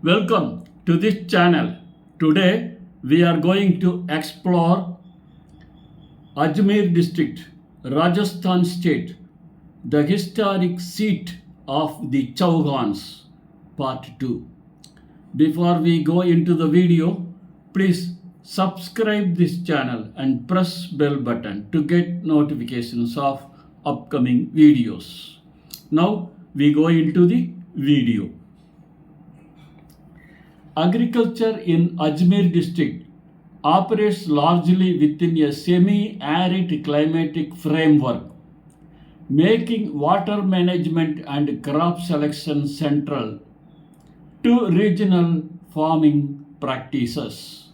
Welcome to this channel. Today we are going to explore Ajmer District, Rajasthan State, the historic seat of the Chauhans, part 2. Before we go into the video, please subscribe this channel and press bell button to get notifications of upcoming videos. Now we go into the video. Agriculture in Ajmer District operates largely within a semi-arid climatic framework, making water management and crop selection central to regional farming practices.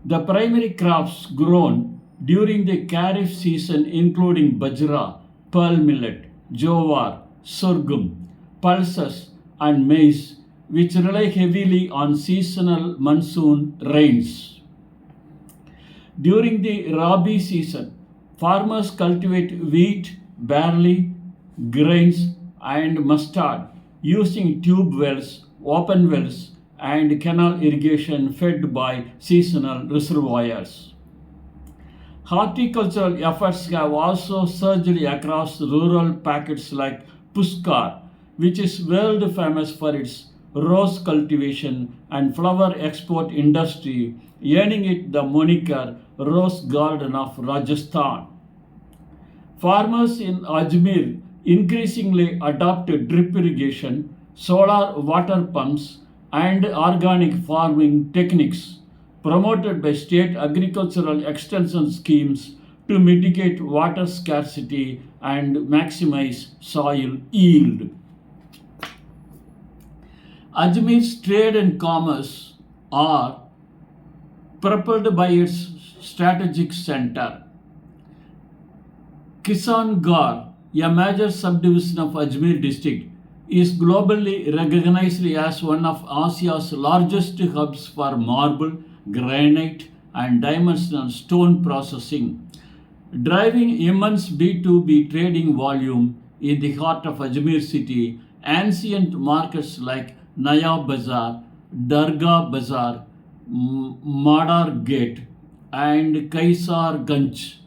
The primary crops grown during the Kharif season including bajra, pearl millet, jowar, sorghum, pulses and maize, which rely heavily on seasonal monsoon rains. During the Rabi season, farmers cultivate wheat, barley, grains, and mustard using tube wells, open wells, and canal irrigation fed by seasonal reservoirs. Horticultural efforts have also surged across rural pockets like Puskar, which is world famous for its rose cultivation and flower export industry, earning it the moniker Rose Garden of Rajasthan. Farmers in Ajmer increasingly adopted drip irrigation, solar water pumps, and organic farming techniques promoted by state agricultural extension schemes to mitigate water scarcity and maximize soil yield. Ajmer's trade and commerce are propelled by its strategic center. Kisangarh, a major subdivision of Ajmer district, is globally recognized as one of Asia's largest hubs for marble, granite, and dimensional stone processing, driving immense B2B trading volume in the heart of Ajmer city. Ancient markets like Naya Bazaar, Dargah Bazaar, Madar Gate, and Kaisar Ganj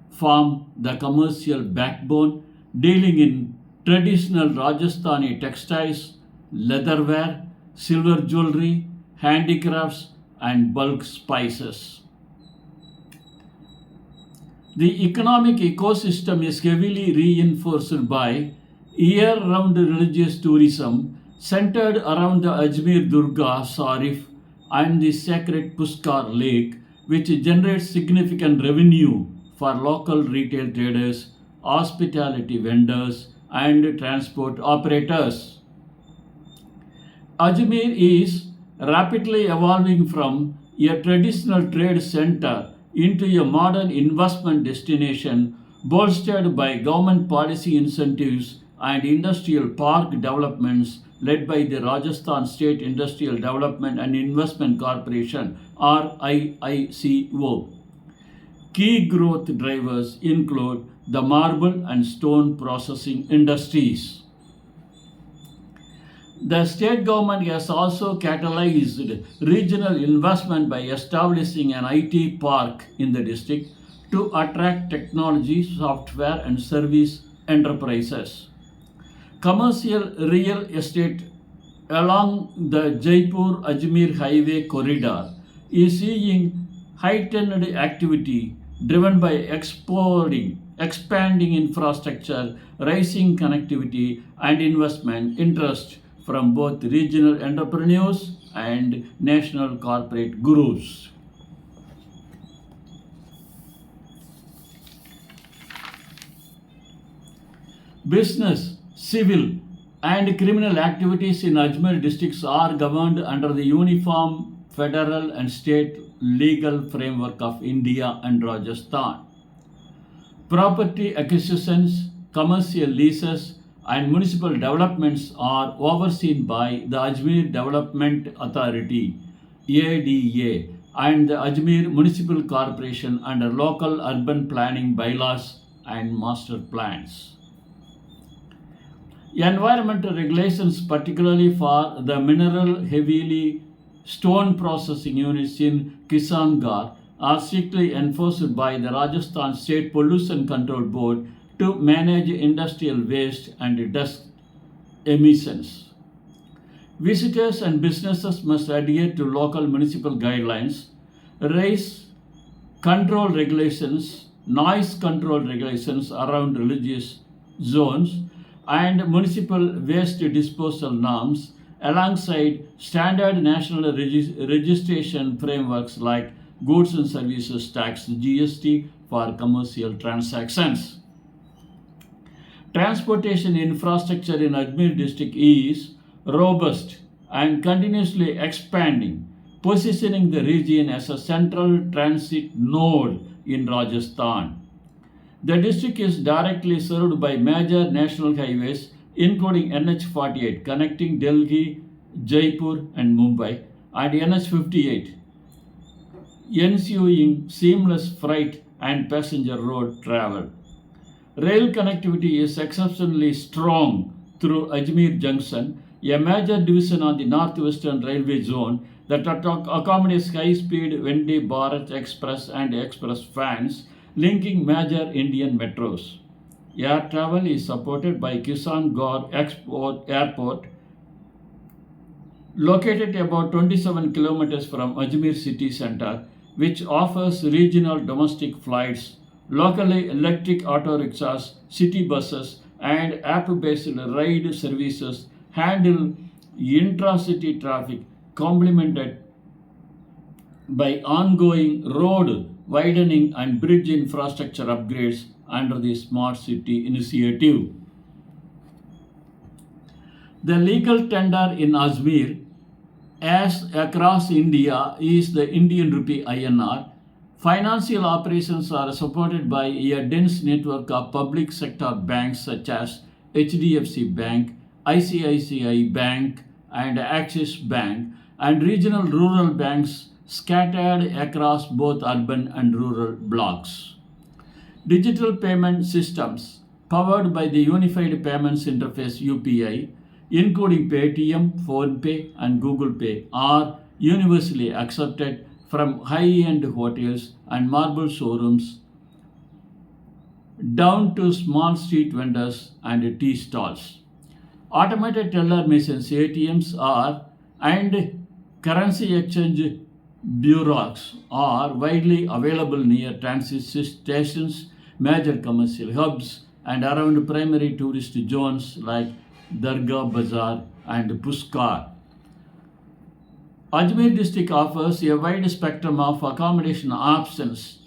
form the commercial backbone, dealing in traditional Rajasthani textiles, leatherware, silver jewelry, handicrafts, and bulk spices. The economic ecosystem is heavily reinforced by year-round religious tourism centered around the Ajmer Durga Sarif and the sacred Puskar Lake, which generates significant revenue for local retail traders, hospitality vendors, and transport operators. Ajmer is rapidly evolving from a traditional trade center into a modern investment destination bolstered by government policy incentives and industrial park developments led by the Rajasthan State Industrial Development and Investment Corporation RIICO. Key growth drivers include the marble and stone processing industries. The state government has also catalyzed regional investment by establishing an IT park in the district to attract technology, software, and service enterprises. Commercial real estate along the Jaipur-Ajmer highway corridor is seeing heightened activity driven by expanding infrastructure, rising connectivity, and investment interest from both regional entrepreneurs and national corporate gurus. Business, civil, and criminal activities in Ajmer districts are governed under the uniform federal and state legal framework of India and Rajasthan. Property acquisitions, commercial leases, and municipal developments are overseen by the Ajmer Development Authority ADA and the Ajmer Municipal Corporation under local urban planning bylaws and master plans. Environmental regulations, particularly for the mineral heavily stone processing units in Kisangarh, are strictly enforced by the Rajasthan State Pollution Control Board to manage industrial waste and dust emissions. Visitors and businesses must adhere to local municipal guidelines, raise control regulations, noise control regulations around religious zones, and municipal waste disposal norms alongside standard national registration frameworks like goods and services tax GST for commercial transactions. Transportation infrastructure in Ajmer district is robust and continuously expanding, positioning the region as a central transit node in Rajasthan. The district is directly served by major national highways including NH 48 connecting Delhi, Jaipur and Mumbai and NH 58 ensuring seamless freight and passenger road travel. Rail connectivity is exceptionally strong through Ajmer Junction, a major division on the Northwestern Railway Zone that accommodates high-speed Vande Bharat Express and Express fans linking major Indian metros. Air travel is supported by Kisangor Airport, located about 27 kilometers from Ajmer city center, which offers regional domestic flights, locally electric auto rickshaws, city buses, and app-based ride services handle intra-city traffic, complemented by ongoing road widening and bridge infrastructure upgrades under the Smart City initiative. The legal tender in Ajmer, as across India, is the Indian rupee INR. Financial operations are supported by a dense network of public sector banks such as HDFC Bank, ICICI Bank, and Axis Bank, and regional rural banks scattered across both urban and rural blocks. Digital payment systems powered by the Unified Payments Interface UPI, including Paytm, PhonePe, and Google Pay, are universally accepted from high-end hotels and marble showrooms down to small street vendors and tea stalls. Automated teller machines (ATMs) are and currency exchange bureaus are widely available near transit stations, major commercial hubs, and around primary tourist zones like Dargah Bazaar and Puskar. Ajmer district offers a wide spectrum of accommodation options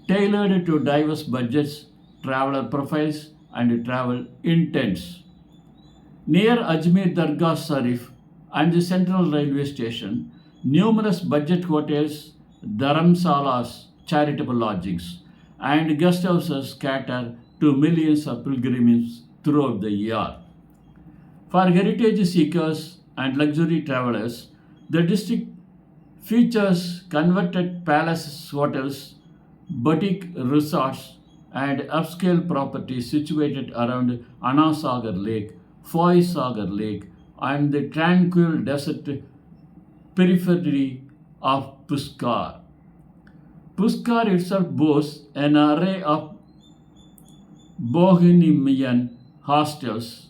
tailored to diverse budgets, traveler profiles, and travel intents. Near Ajmer Dargah Sharif and the Central Railway Station, numerous budget hotels, dharamsalas, charitable lodgings, and guest houses cater to millions of pilgrims throughout the year. For heritage seekers and luxury travelers, the district features converted palace hotels, boutique resorts, and upscale properties situated around Anasagar Lake, Foy Sagar Lake, and the tranquil desert periphery of Puskar. Puskar itself boasts an array of bohemian hostels,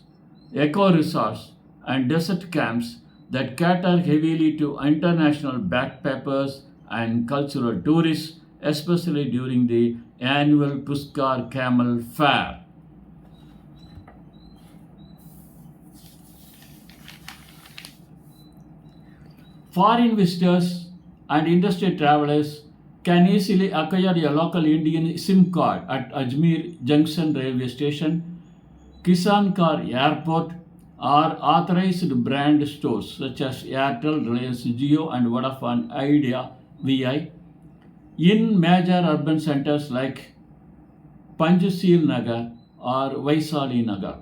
eco resorts, and desert camps that cater heavily to international backpackers and cultural tourists, especially during the annual Puskar Camel Fair. Foreign visitors and industry travelers can easily acquire a local Indian SIM card at Ajmer Junction Railway Station, Kisankar Airport, or authorized brand stores such as Airtel, Reliance Jio, and Vodafone Idea VI in major urban centers like Panchsheel Nagar or Vaisali Nagar.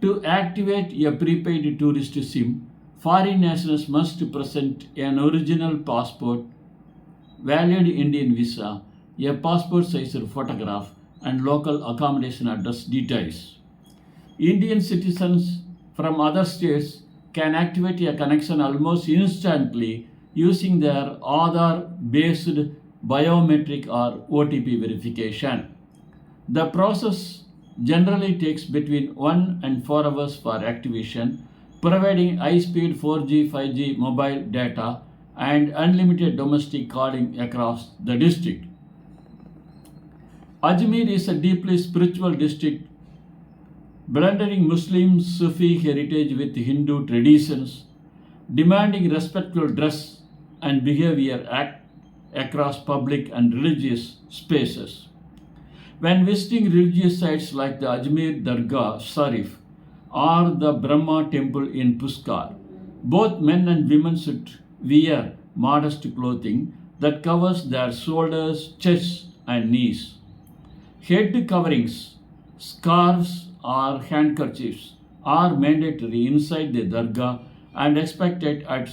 To activate a prepaid tourist SIM, foreign nationals must present an original passport, valid Indian visa, a passport sized photograph, and local accommodation address details. Indian citizens from other states can activate a connection almost instantly using their Aadhaar based biometric or OTP verification. The process generally takes between 1 and 4 hours for activation, providing high speed 4G, 5G mobile data and unlimited domestic calling across the district. Ajmer is a deeply spiritual district blending Muslim Sufi heritage with Hindu traditions, demanding respectful dress and behavior across public and religious spaces. When visiting religious sites like the Ajmer Dargah Sharif or the Brahma temple in Puskar, both men and women should wear modest clothing that covers their shoulders, chest, and knees. Head coverings, scarves, or handkerchiefs are mandatory inside the dargah and expected at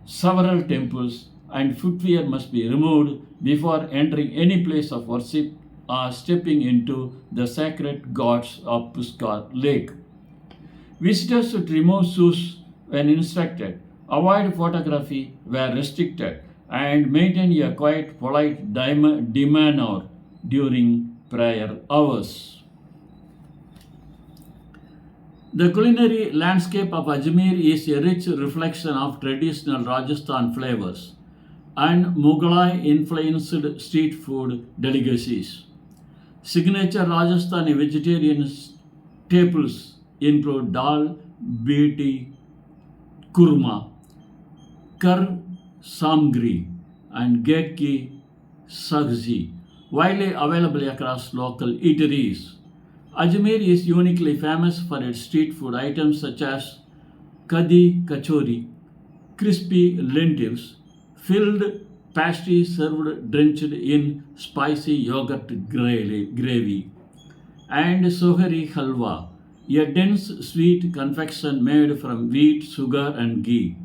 several temples, and footwear must be removed before entering any place of worship or stepping into the sacred ghats of Puskar Lake. Visitors should remove shoes when instructed, avoid photography where restricted, and maintain a quiet, polite demeanor during prayer hours. The culinary landscape of Ajmer is a rich reflection of traditional Rajasthan flavors and Mughalai influenced street food delicacies. Signature Rajasthani vegetarian staples include dal, beti, kurma, kar samgri, and getki sabzi, widely available across local eateries. Ajmer is uniquely famous for its street food items such as kadi kachori, crispy lentils, filled pastry served drenched in spicy yogurt gravy, and sohari halwa, a dense sweet confection made from wheat, sugar, and ghee.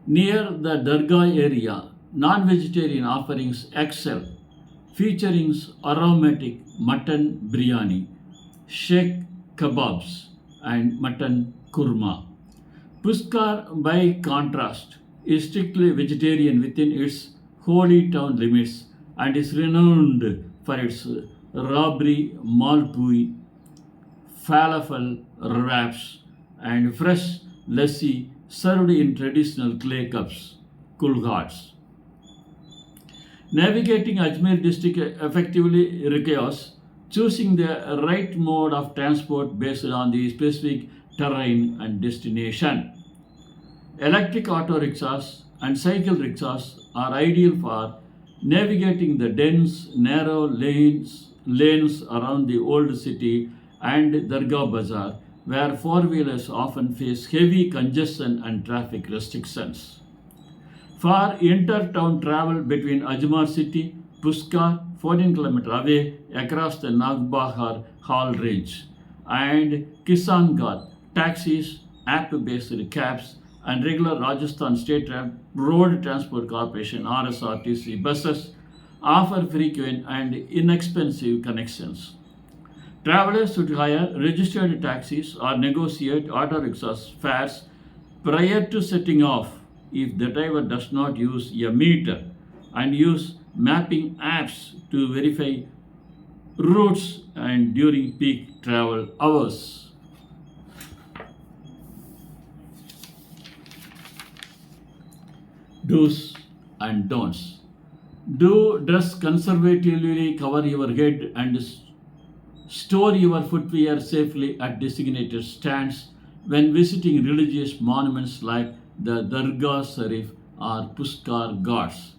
Near the Dargah area, non-vegetarian offerings excel, featuring aromatic mutton biryani, sheikh kebabs, and mutton kurma. Puskar, by contrast, is strictly vegetarian within its holy town limits and is renowned for its rabri, malpui, falafel wraps, and fresh lassi served in traditional clay cups, kulghats. Navigating Ajmer district effectively requires choosing the right mode of transport based on the specific terrain and destination. Electric auto rickshaws and cycle rickshaws are ideal for navigating the dense, narrow lanes around the old city and Dargah Bazaar, where four-wheelers often face heavy congestion and traffic restrictions. For inter-town travel between Ajmer city, Puskar, 14 km away across the Nagbahar Hall Range, and Kisangad, taxis, app-based cabs, and regular Rajasthan State Road Transport Corporation RSRTC buses offer frequent and inexpensive connections. Travelers should hire registered taxis or negotiate auto rickshaws fares prior to setting off if the driver does not use a meter, and use mapping apps to verify routes and during peak travel hours. Do's and don'ts. Do dress conservatively, cover your head, and store your footwear safely at designated stands when visiting religious monuments like the Dargah Sharif or Puskar Ghats.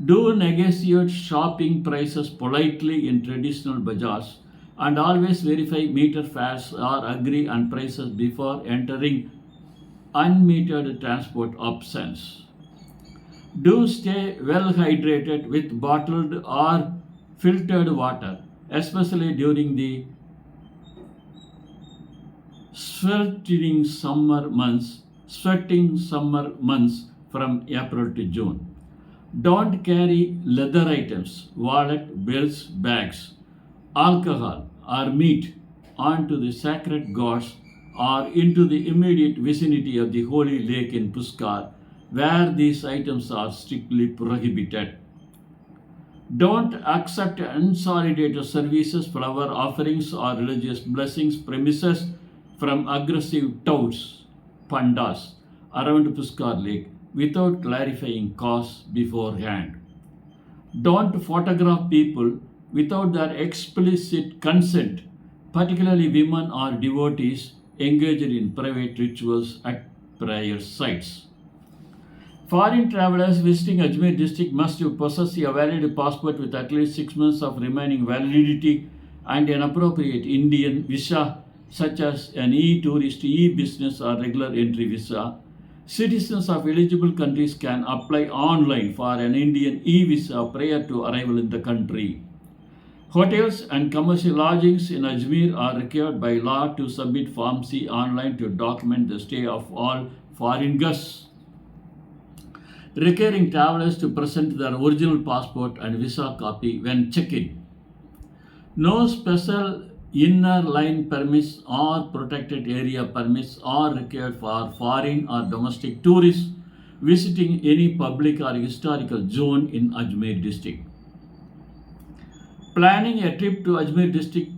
Do negotiate shopping prices politely in traditional bazaars and always verify meter fares or agree on prices before entering unmetered transport options. Do stay well hydrated with bottled or filtered water, especially during the sweating summer months from April to June. Don't carry leather items, wallet, belts, bags, alcohol, or meat onto the sacred gods or into the immediate vicinity of the holy lake in Pushkar, where these items are strictly prohibited. Don't accept unsolidated services, flower offerings, or religious blessings premises from aggressive touts, pandas, around Pushkar Lake without clarifying cause beforehand. Don't photograph people without their explicit consent, particularly women or devotees engaged in private rituals at prayer sites. Foreign travelers visiting Ajmer district must possess a valid passport with at least 6 months of remaining validity and an appropriate Indian visa, such as an e-tourist, e-business, or regular entry visa. Citizens of eligible countries can apply online for an Indian e-visa prior to arrival in the country. Hotels and commercial lodgings in Ajmer are required by law to submit Form C online to document the stay of all foreign guests, requiring travelers to present their original passport and visa copy when check-in. No special inner line permits or protected area permits are required for foreign or domestic tourists visiting any public or historical zone in Ajmer district. Planning a trip to Ajmer district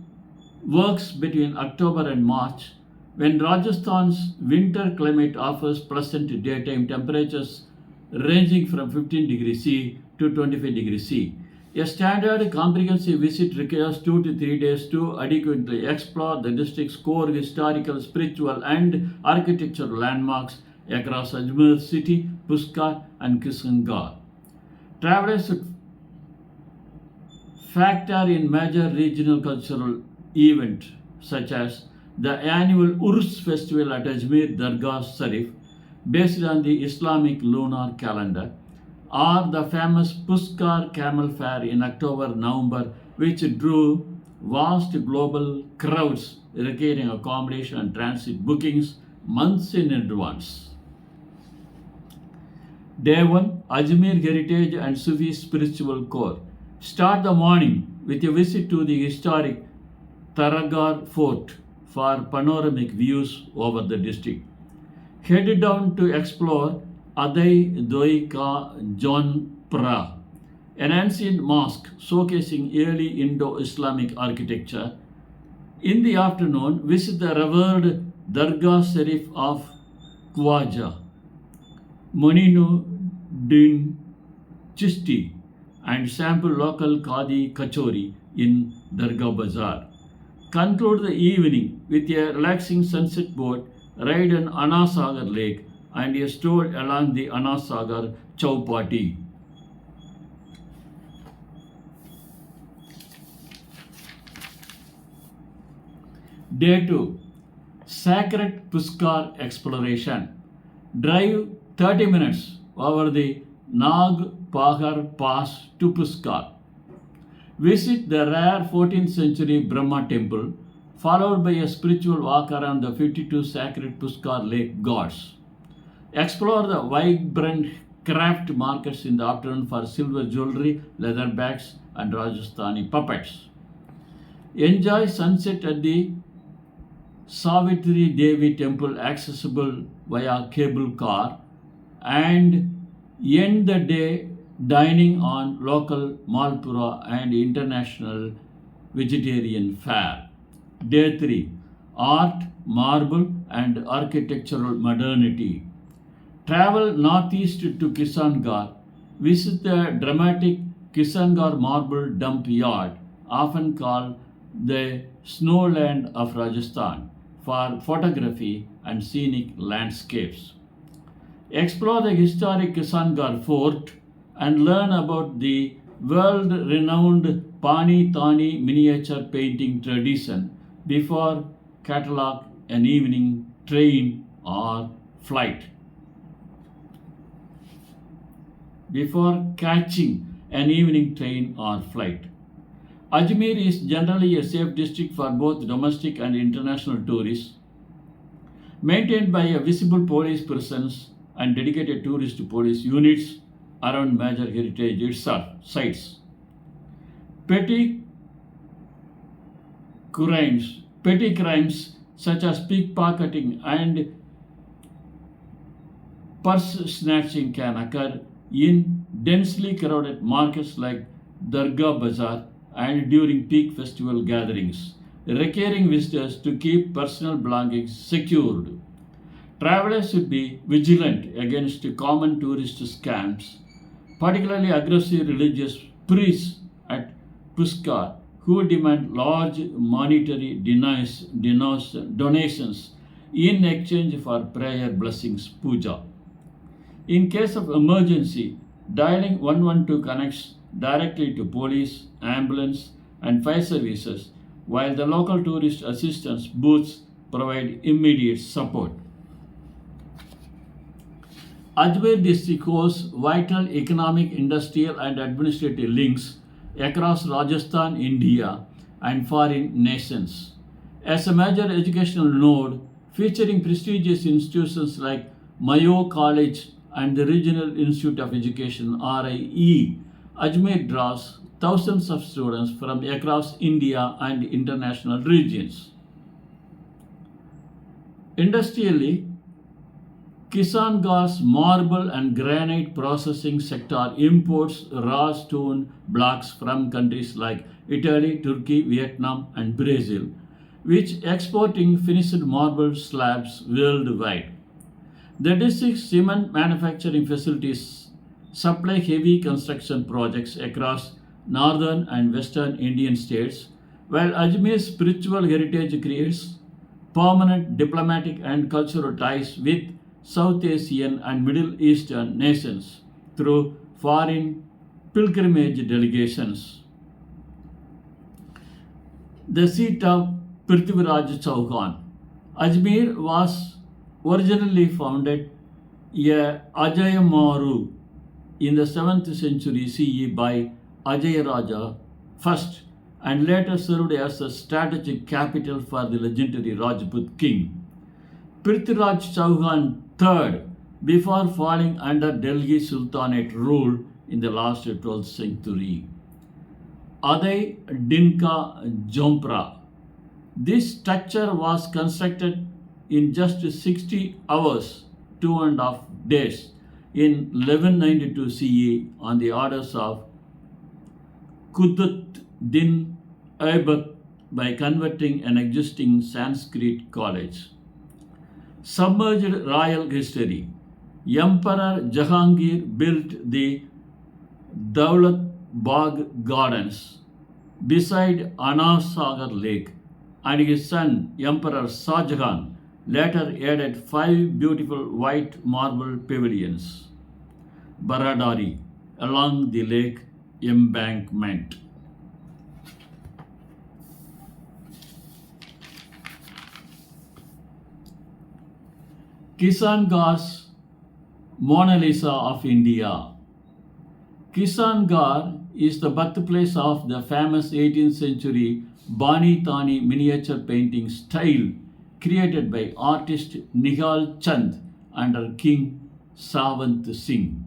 works between October and March, when Rajasthan's winter climate offers pleasant daytime temperatures ranging from 15 degrees C to 25 degrees C. A standard comprehensive visit requires 2 to 3 days to adequately explore the district's core historical, spiritual, and architectural landmarks across Ajmer city, Pushkar, and Kishangarh. Travelers should factor in major regional cultural events such as the annual Urs festival at Ajmer Dargah Sharif, based on the Islamic lunar calendar, or the famous Pushkar Camel Fair in October-November, which drew vast global crowds requiring accommodation and transit bookings months in advance. Day 1, Ajmer Heritage and Sufi Spiritual Core. Start the morning with a visit to the historic Taragar Fort for panoramic views over the district. Head down to explore Adai Doi Ka Jonpra, an ancient mosque showcasing early Indo-Islamic architecture. In the afternoon, visit the revered Dargah Sharif of Khwaja, Moninuddin Chishti, and sample local Khadi Kachori in Dargah Bazaar. Conclude the evening with a relaxing sunset boat ride on Anasagar Lake and a stroll along the Anasagar Chowpatty. Day 2, Sacred Pushkar Exploration. Drive 30 minutes over the Nagpahar Pass to Pushkar. Visit the rare 14th century Brahma temple, followed by a spiritual walk around the 52 sacred Pushkar Lake gods. Explore the vibrant craft markets in the afternoon for silver jewelry, leather bags, and Rajasthani puppets. Enjoy sunset at the Savitri Devi temple, accessible via cable car, and end the day dining on local Malpura and international vegetarian fare. Day 3, Art, Marble, and Architectural Modernity. Travel northeast to Kishangarh. Visit the dramatic Kishangarh Marble Dump Yard, often called the Snowland of Rajasthan, for photography and scenic landscapes. Explore the historic Kishangarh Fort and learn about the world-renowned Pani Tani miniature painting tradition before catalog an evening train or flight. Before catching an evening train or flight. Ajmer is generally a safe district for both domestic and international tourists, maintained by a visible police presence and dedicated tourist police units around major heritage sites. Petty crimes such as pickpocketing and purse snatching can occur in densely crowded markets like Dargah Bazaar and during peak festival gatherings, requiring visitors to keep personal belongings secured. Travelers should be vigilant against common tourist scams, particularly aggressive religious priests at Puskar who demand large monetary donations in exchange for prayer blessings puja. In case of emergency, dialing 112 connects directly to police, ambulance, and fire services, while the local tourist assistance booths provide immediate support. Ajmer district hosts vital economic, industrial, and administrative links across Rajasthan, India, and foreign nations. As a major educational node featuring prestigious institutions like Mayo College and the Regional Institute of Education RIE, Ajmer draws thousands of students from across India and international regions. Industrially, Kisangar's marble and granite processing sector imports raw stone blocks from countries like Italy, Turkey, Vietnam, and Brazil, which exporting finished marble slabs worldwide. The district's cement manufacturing facilities supply heavy construction projects across northern and western Indian states, while Ajmer's spiritual heritage creates permanent diplomatic and cultural ties with South Asian and Middle Eastern nations through foreign pilgrimage delegations. The seat of Prithviraj Chauhan. Ajmer was originally founded a Ajayamaru in the 7th century CE by Ajayaraja I and later served as a strategic capital for the legendary Rajput king. Prithviraj Chauhan III, before falling under Delhi Sultanate rule in the last 12th century. Adai Dinka Jompra. This structure was constructed in just 60 hours, 2.5 days, in 1192 CE on the orders of Qutb Din Aibak by converting an existing Sanskrit college. Submerged royal history. Emperor Jahangir built the Daulat Bagh Gardens beside Anasagar Lake, and his son Emperor Shah Jahan later added 5 beautiful white marble pavilions, Baradari, along the lake embankment. Kisangar's Mona Lisa of India. Kisangar is the birthplace of the famous 18th century Bani Thani miniature painting style created by artist Nihal Chand under King Savant Singh.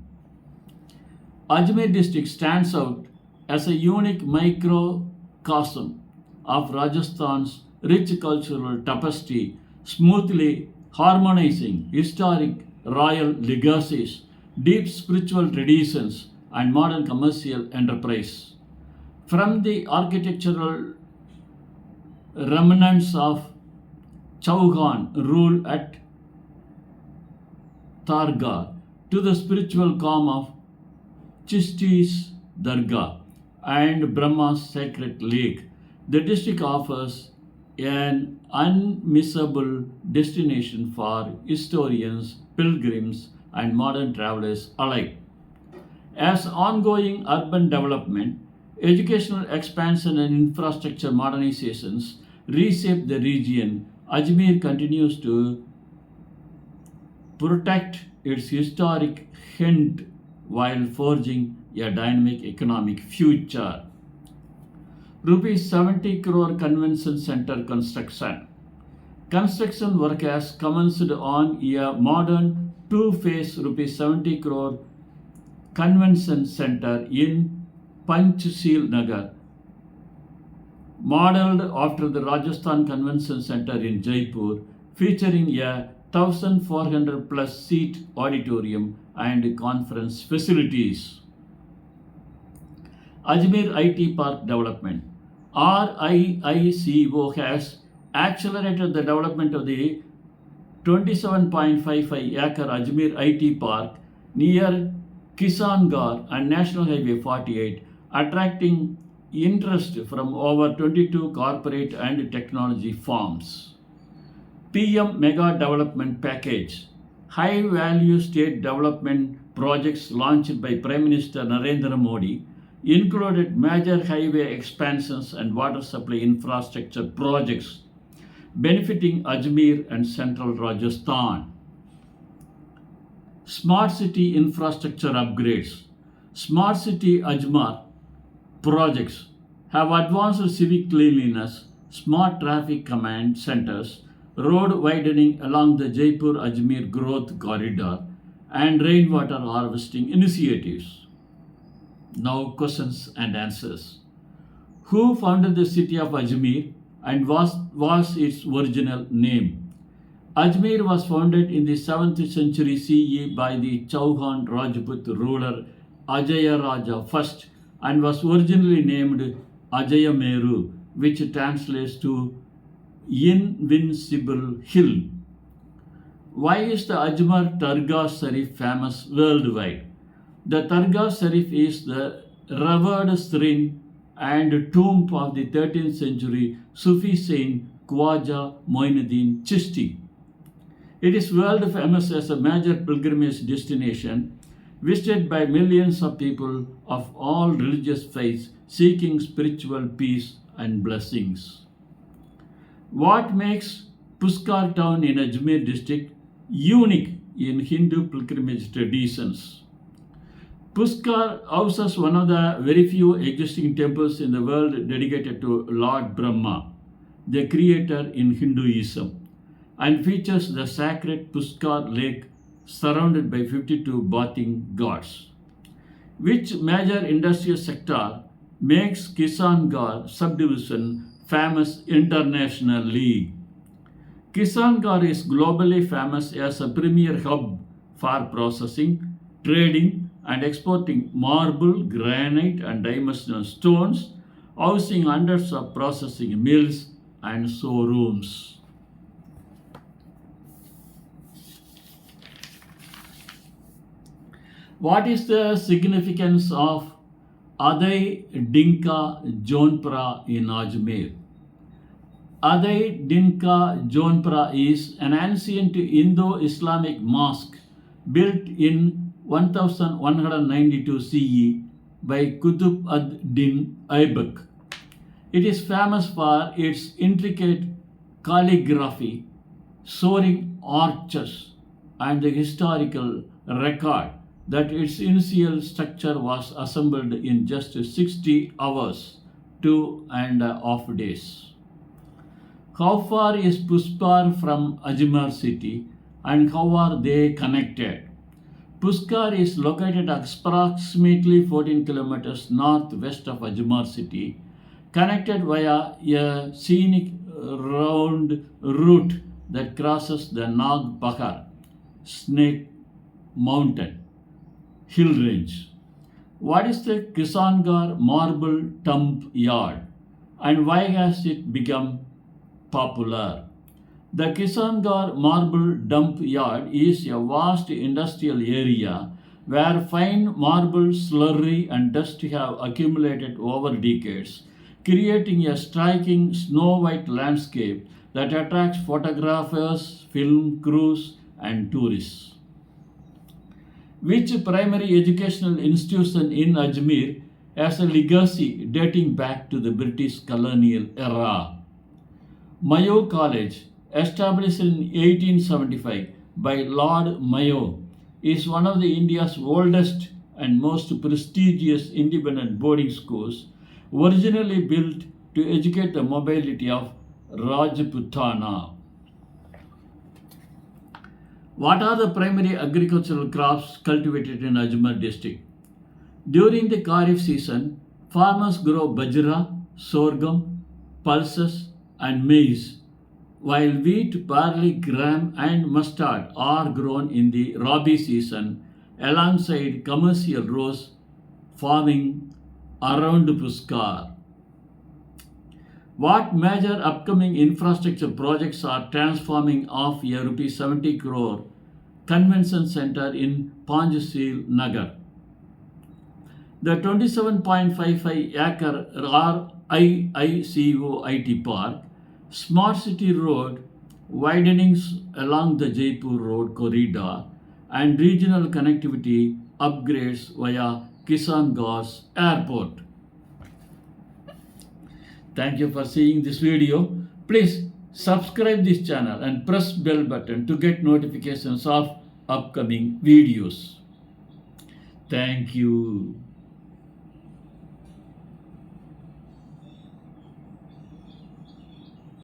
Ajmer district stands out as a unique microcosm of Rajasthan's rich cultural tapestry, smoothly harmonizing historic royal legacies, deep spiritual traditions, and modern commercial enterprise. From the architectural remnants of Chauhan rule at Targar to the spiritual calm of Chisti's Dargah and Brahma's sacred lake, the district offers an unmissable destination for historians, pilgrims, and modern travelers alike. As ongoing urban development, educational expansion, and infrastructure modernizations reshape the region, Ajmer continues to protect its historic hint while forging a dynamic economic future. Rupees 70 crore convention center construction. Construction work has commenced on a modern two-phase rupees 70 crore convention center in Panchsheel Nagar, modeled after the Rajasthan Convention Center in Jaipur, featuring a 1,400 plus seat auditorium and conference facilities. Ajmer IT Park Development. RIICO has accelerated the development of the 27.55-acre Ajmer IT Park near Kisangarh and National Highway 48, attracting interest from over 22 corporate and technology firms. PM Mega Development Package. High value state development projects launched by Prime Minister Narendra Modi included major highway expansions and water supply infrastructure projects benefiting Ajmer and central Rajasthan. Smart city infrastructure upgrades. Smart city Ajmer projects have advanced civic cleanliness, smart traffic command centers, road widening along the Jaipur Ajmer growth corridor, and rainwater harvesting initiatives. Now, questions and answers. Who founded the city of Ajmer and was its original name? Ajmer was founded in the 7th century CE by the Chauhan Rajput ruler Ajaya Raja I and was originally named Ajayameru, which translates to Invincible Hill. Why is the Ajmer Dargah Sharif famous worldwide? The Dargah Sharif is the revered shrine and tomb of the 13th century Sufi saint Khwaja Moinuddin Chishti. It is world famous as a major pilgrimage destination visited by millions of people of all religious faiths seeking spiritual peace and blessings. What makes Pushkar town in Ajmer district unique in Hindu pilgrimage traditions? Pushkar houses one of the very few existing temples in the world dedicated to Lord Brahma, the creator in Hinduism, and features the sacred Pushkar lake surrounded by 52 bathing ghats. Which major industrial sector makes Kisangarh subdivision famous internationally? Kisangarh is globally famous as a premier hub for processing, trading, and exporting marble, granite, and dimensional stones, housing hundreds of processing mills and showrooms. What is the significance of Adai Dinka Jonpra in Ajmer? Adai Dinka Jonpra is an ancient Indo-Islamic mosque built in 1192 CE by Qutb ad-Din Aibak. It is famous for its intricate calligraphy, soaring arches, and the historical record that its initial structure was assembled in just 60 hours, 2.5 days. How far is Pushkar from Ajmer city and how are they connected? Pushkar is located approximately 14 kilometers northwest of Ajmer city, connected via a scenic round route that crosses the Nag Bahar Snake Mountain hill range. What is the Kisangarh marble dump yard and why has it become popular? The Kisangarh marble dump yard is a vast industrial area where fine marble slurry and dust have accumulated over decades, creating a striking snow-white landscape that attracts photographers, film crews, and tourists. Which primary educational institution in Ajmer has a legacy dating back to the British colonial era? Mayo College, established in 1875 by Lord Mayo, is one of the India's oldest and most prestigious independent boarding schools, originally built to educate the mobility of Rajputana. What are the primary agricultural crops cultivated in Ajmer district? During the Kharif season, farmers grow bajra, sorghum, pulses, and maize, while wheat, barley, gram, and mustard are grown in the Rabi season alongside commercial rows farming around Puskar. What major upcoming infrastructure projects are transforming of a rupees 70 crore convention center in Panjsheel Nagar? The 27.55 acre RIICO Park, Smart City Road, widenings along the Jaipur Road corridor, and regional connectivity upgrades via Kisan Gas Airport. Thank you for seeing this video. Please subscribe this channel and press bell button to get notifications of upcoming videos. Thank you.